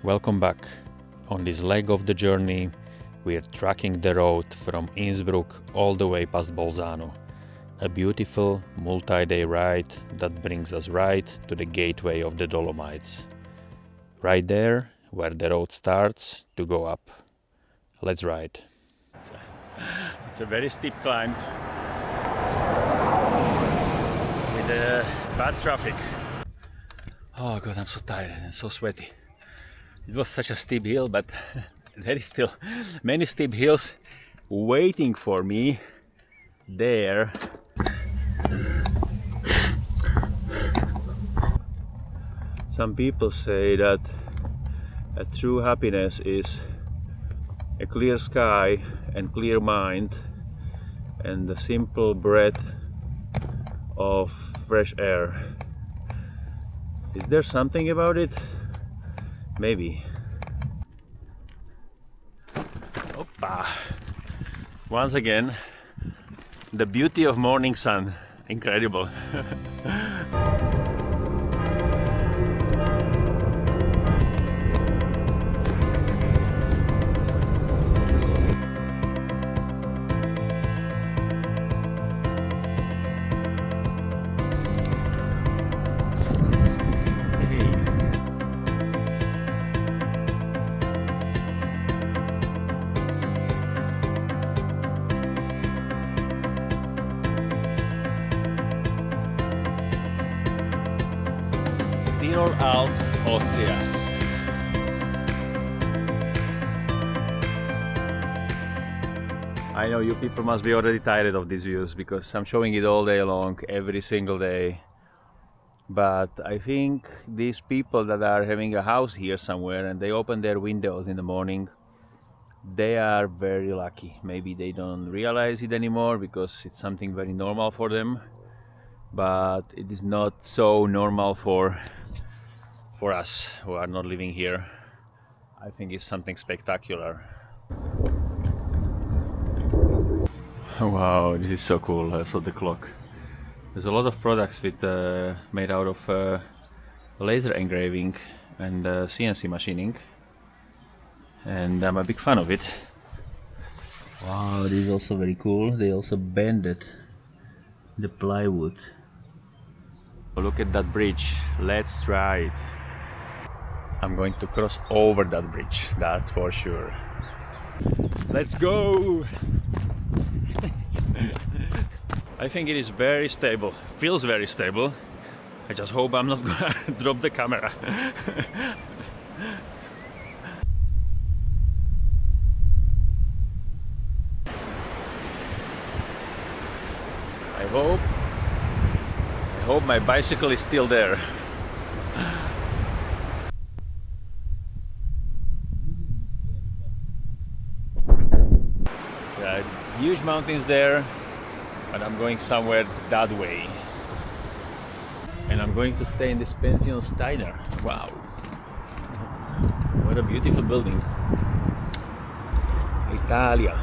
Welcome back. On this leg of the journey, we are tracking the road from Innsbruck all the way past Bolzano. A beautiful multi-day ride that brings us right to the gateway of the Dolomites. Right there, where the road starts to go up. Let's ride. It's a very steep climb with bad traffic. Oh god, I'm so tired and so sweaty. It was such a steep hill, but there is still many steep hills waiting for me there. Some people say that a true happiness is a clear sky and clear mind and the simple breath of fresh air. Is there something about it? Maybe. Opa! Once again, the beauty of morning sun. Incredible. Alps, Austria. I know you people must be already tired of these views because I'm showing it all day long, every single day. But I think these people that are having a house here somewhere and they open their windows in the morning, they are very lucky. Maybe they don't realize it anymore because it's something very normal for them. But it is not so normal for us who are not living here. I think it's something spectacular. Wow, this is so cool. I saw the clock. There's a lot of products with made out of laser engraving and CNC machining, and I'm a big fan of it. Wow, this is also very cool. They also bended the plywood. Look at that bridge. Let's try it. I'm going to cross over that bridge, that's for sure. Let's go! I think it is very stable, feels very stable. I just hope I'm not gonna drop the camera. I hope my bicycle is still there. Huge mountains there, but I'm going somewhere that way. And I'm going to stay in this Pension Steiner. Wow! What a beautiful building. Italia.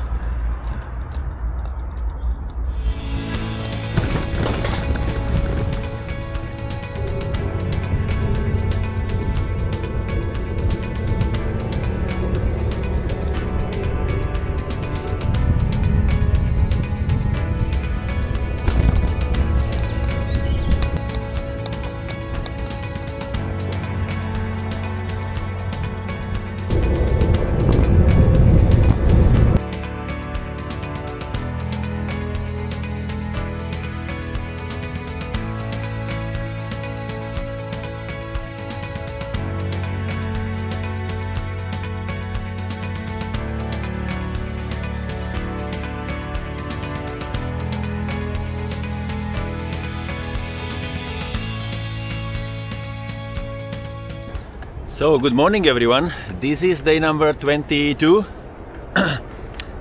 So, good morning everyone. This is day number 22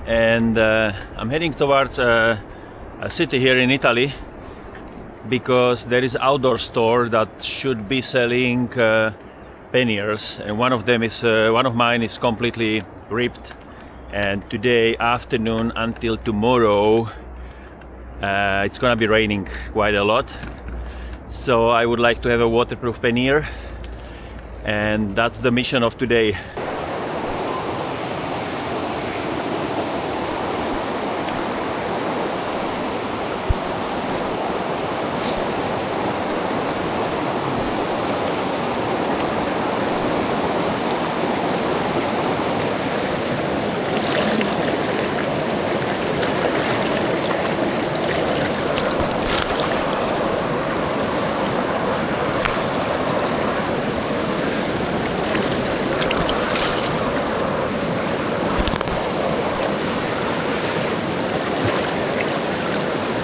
and I'm heading towards a city here in Italy because there is an outdoor store that should be selling panniers, and one of mine is completely ripped, and today afternoon until tomorrow it's gonna be raining quite a lot. So I would like to have a waterproof pannier, and that's the mission of today.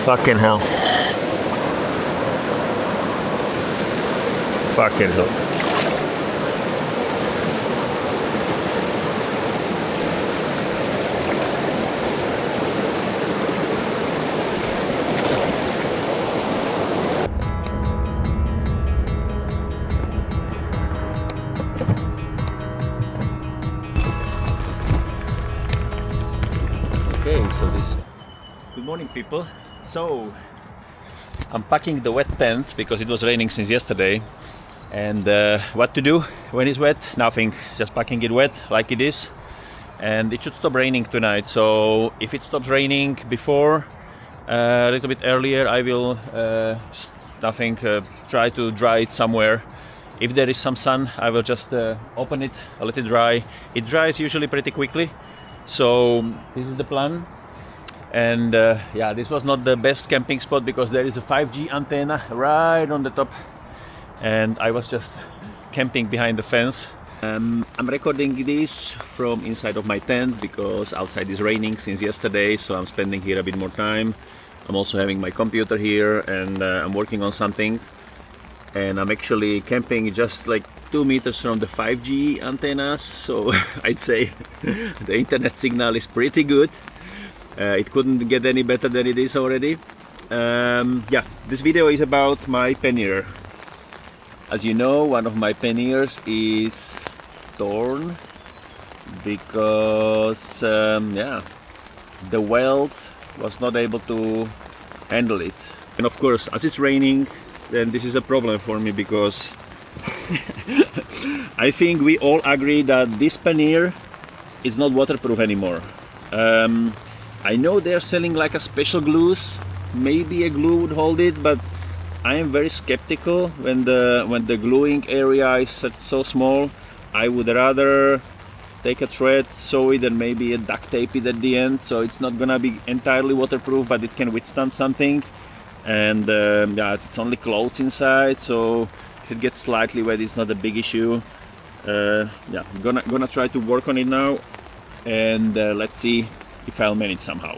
Fucking hell. Fucking hell. Okay, so this is... Good morning, people. So, I'm packing the wet tent because it was raining since yesterday. And what to do when it's wet? Nothing, just packing it wet like it is. And it should stop raining tonight. So if it stops raining before, a little bit earlier, I will try to dry it somewhere. If there is some sun, I will just open it, let it dry. It dries usually pretty quickly. So this is the plan. And yeah, this was not the best camping spot because there is a 5G antenna right on the top, and I was just camping behind the fence. I'm recording this from inside of my tent because outside is raining since yesterday, so I'm spending here a bit more time. I'm also having my computer here, and I'm working on something, and I'm actually camping just like 2 meters from the 5G antennas, so I'd say the internet signal is pretty good. It couldn't get any better than it is already. Yeah, this video is about my pannier. As you know, one of my panniers is torn because yeah, the weld was not able to handle it. And of course, as it's raining, then this is a problem for me because I think we all agree that this pannier is not waterproof anymore. I know they're selling like a special glues, maybe a glue would hold it, but I am very skeptical when the gluing area is so small. I would rather take a thread, sew it, and maybe duct tape it at the end, so it's not gonna be entirely waterproof, but it can withstand something. And yeah, it's only clothes inside, so if it gets slightly wet, it's not a big issue. Yeah, I'm gonna try to work on it now, and let's see if I'll manage somehow.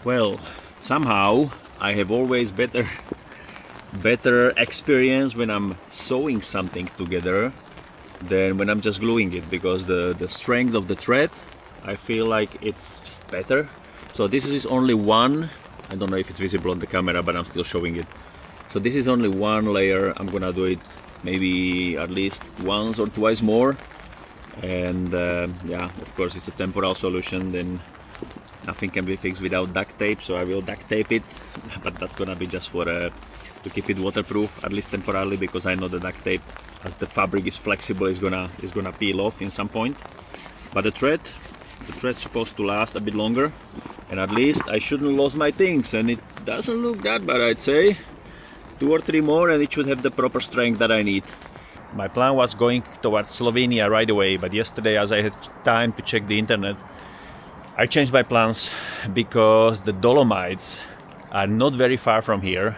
Well, somehow I have always better experience when I'm sewing something together than when I'm just gluing it, because the strength of the thread, I feel like it's just better. So this is only one, I don't know if it's visible on the camera, but I'm still showing it. So this is only one layer. I'm gonna do it maybe at least once or twice more, and yeah, of course it's a temporal solution, then nothing can be fixed without duct tape, so I will duct tape it, but that's gonna be just for to keep it waterproof, at least temporarily, because I know the duct tape, as the fabric is flexible, is gonna peel off in some point. But the thread's supposed to last a bit longer, and at least I shouldn't lose my things, and it doesn't look that bad, I'd say. 2 or 3 more and it should have the proper strength that I need. My plan was going towards Slovenia right away, but yesterday, as I had time to check the internet, I changed my plans because the Dolomites are not very far from here,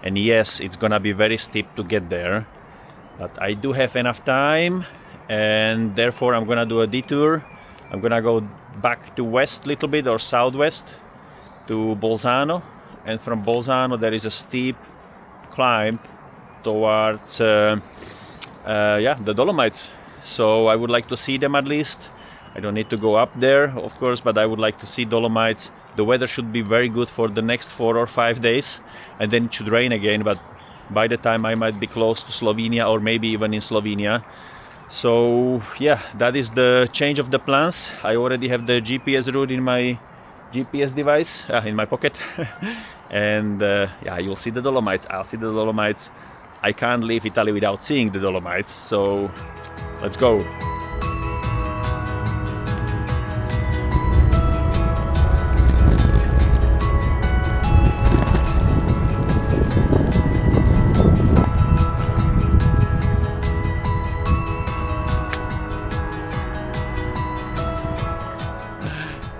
and yes, it's gonna be very steep to get there, but I do have enough time, and therefore I'm gonna do a detour. I'm gonna go back to west a little bit, or southwest to Bolzano, and from Bolzano there is a steep climb towards yeah, the Dolomites. So I would like to see them at least. I don't need to go up there, of course, but I would like to see Dolomites the weather should be very good for the next 4 or 5 days, and then it should rain again, but by the time I might be close to Slovenia or maybe even in Slovenia. So yeah, that is the change of the plans. I already have the GPS route in my GPS device, in my pocket. And yeah, you'll see the Dolomites, I'll see the Dolomites. I can't leave Italy without seeing the Dolomites, so let's go.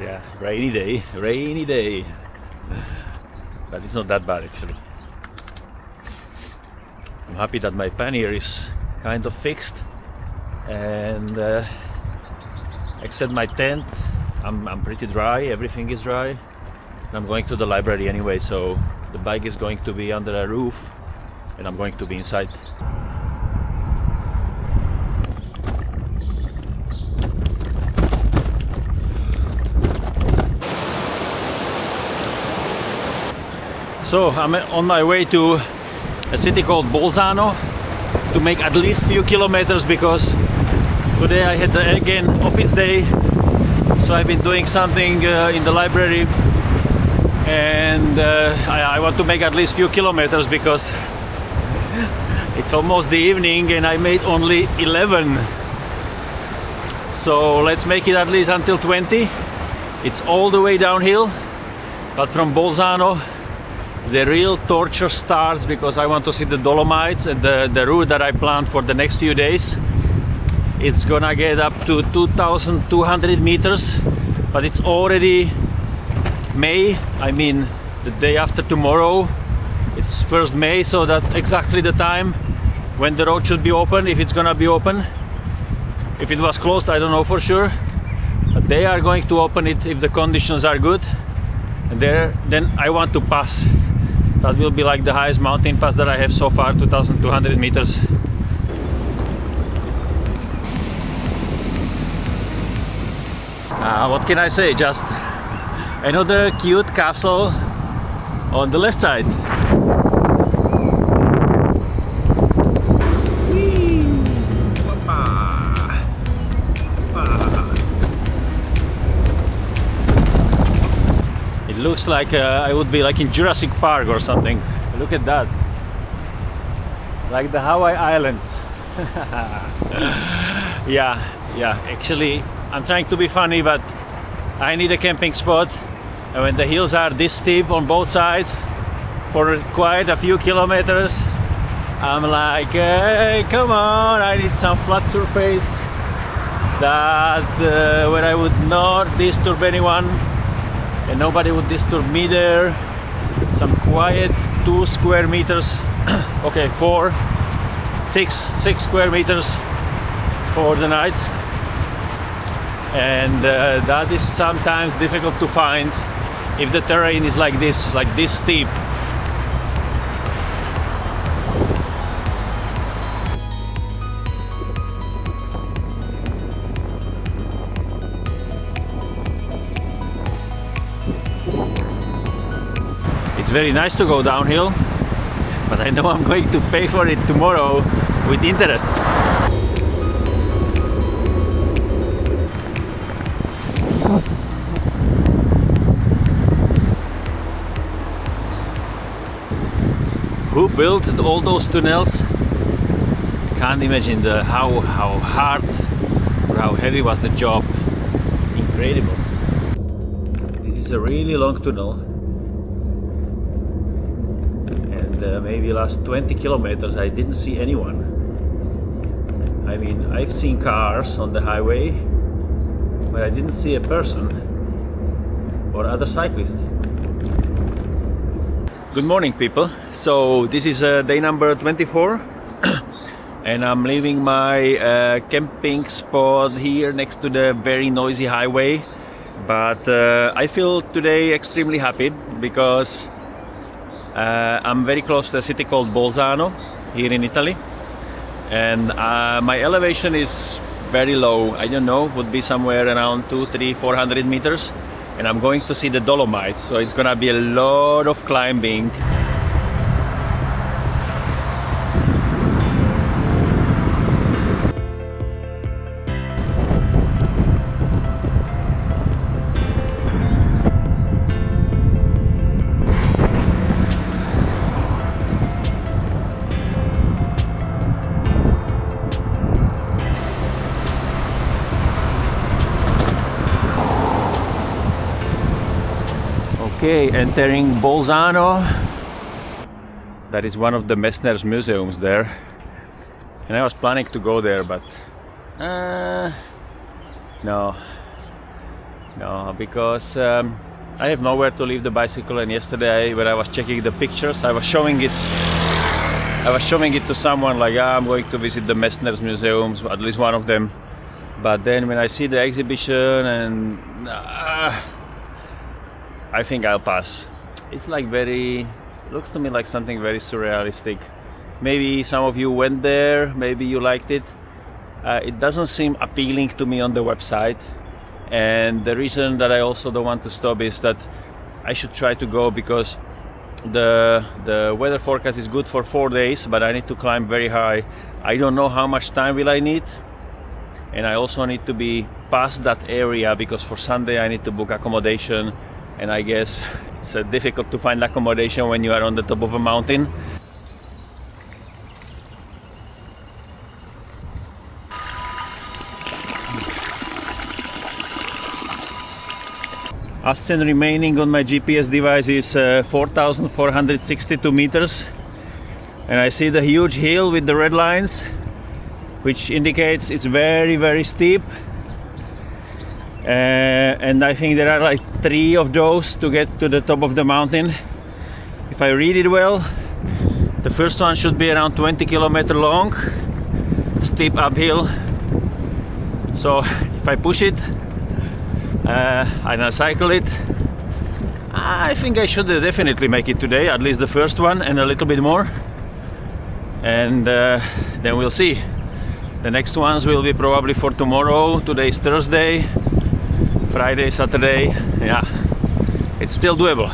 Yeah, rainy day. But it's not that bad actually. I'm happy that my pannier is kind of fixed, and except my tent, I'm pretty dry, everything is dry. And I'm going to the library anyway, so the bike is going to be under a roof and I'm going to be inside. So I'm on my way to a city called Bolzano to make at least few kilometers, because today I had again office day, so I've been doing something in the library, and I want to make at least few kilometers because it's almost the evening and I made only 11. So let's make it at least until 20. It's all the way downhill, but from Bolzano the real torture starts, because I want to see the Dolomites and the route that I planned for the next few days. It's gonna get up to 2,200 meters, but it's already May. I mean, the day after tomorrow, it's 1st May, so that's exactly the time when the road should be open, if it's gonna be open. If it was closed, I don't know for sure, but they are going to open it if the conditions are good. And then I want to pass. That will be like the highest mountain pass that I have so far, 2,200 meters. What can I say? Just another cute castle on the left side. Looks like I would be like in Jurassic Park or something. Look at that, like the Hawaii Islands. yeah, actually I'm trying to be funny, but I need a camping spot, and when the hills are this steep on both sides for quite a few kilometers, I'm like, hey, come on, I need some flat surface that where I would not disturb anyone and nobody would disturb me there. Some quiet 2 square meters. Okay, 6 square meters for the night, and that is sometimes difficult to find if the terrain is like this steep. It's very nice to go downhill, but I know I'm going to pay for it tomorrow with interest. Who built all those tunnels? Can't imagine how hard or how heavy was the job. Incredible. This is a really long tunnel. Maybe last 20 kilometers I didn't see anyone. I mean, I've seen cars on the highway, but I didn't see a person or other cyclist. Good morning, people. So this is day number 24 and I'm leaving my camping spot here next to the very noisy highway, but I feel today extremely happy because I'm very close to a city called Bolzano here in Italy, and my elevation is very low. I don't know, would be somewhere around 200, 300, 400 meters, and I'm going to see the Dolomites, so it's gonna be a lot of climbing. Okay, entering Bolzano. That is one of the Messner's museums there. And I was planning to go there, but no, because I have nowhere to leave the bicycle. And yesterday, when I was checking the pictures, I was showing it to someone like, I'm going to visit the Messner's museums, at least one of them. But then when I see the exhibition, and I think I'll pass. It's like looks to me like something very surrealistic. Maybe some of you went there, maybe you liked it. It doesn't seem appealing to me on the website. And the reason that I also don't want to stop is that I should try to go because the weather forecast is good for 4 days, but I need to climb very high. I don't know how much time will I need. And I also need to be past that area because for Sunday I need to book accommodation. And I guess it's difficult to find accommodation when you are on the top of a mountain. Ascent remaining on my GPS device is 4,462 meters. And I see the huge hill with the red lines, which indicates it's very, very steep. And I think there are like 3 of those to get to the top of the mountain. If I read it well, the first one should be around 20 kilometers long, steep uphill. So if I push it and I cycle it, I think I should definitely make it today, at least the first one and a little bit more. And then we'll see. The next ones will be probably for tomorrow. Today is Thursday. Friday, Saturday, yeah, it's still doable.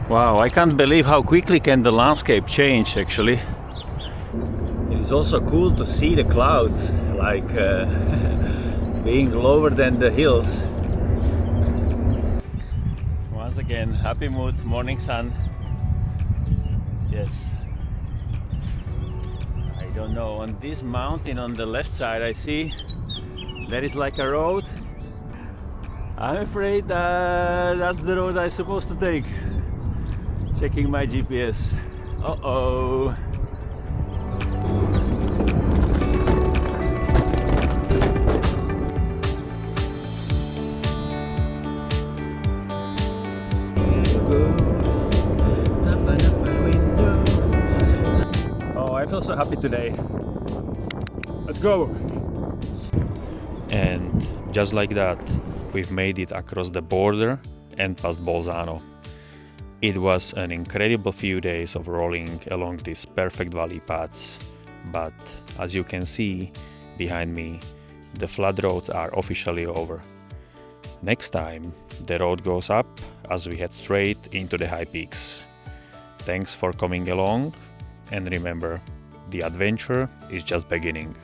Wow, I can't believe how quickly can the landscape change actually. It is also cool to see the clouds, like being lower than the hills. Once again, happy mood, morning sun. Yes. I don't know, on this mountain on the left side I see there is like a road. I'm afraid that's the road I'm supposed to take. Checking my GPS. Uh-oh. I feel so happy today. Let's go! And just like that, we've made it across the border and past Bolzano. It was an incredible few days of rolling along these perfect valley paths, but as you can see behind me, the flood roads are officially over. Next time, the road goes up as we head straight into the high peaks. Thanks for coming along, and remember, the adventure is just beginning.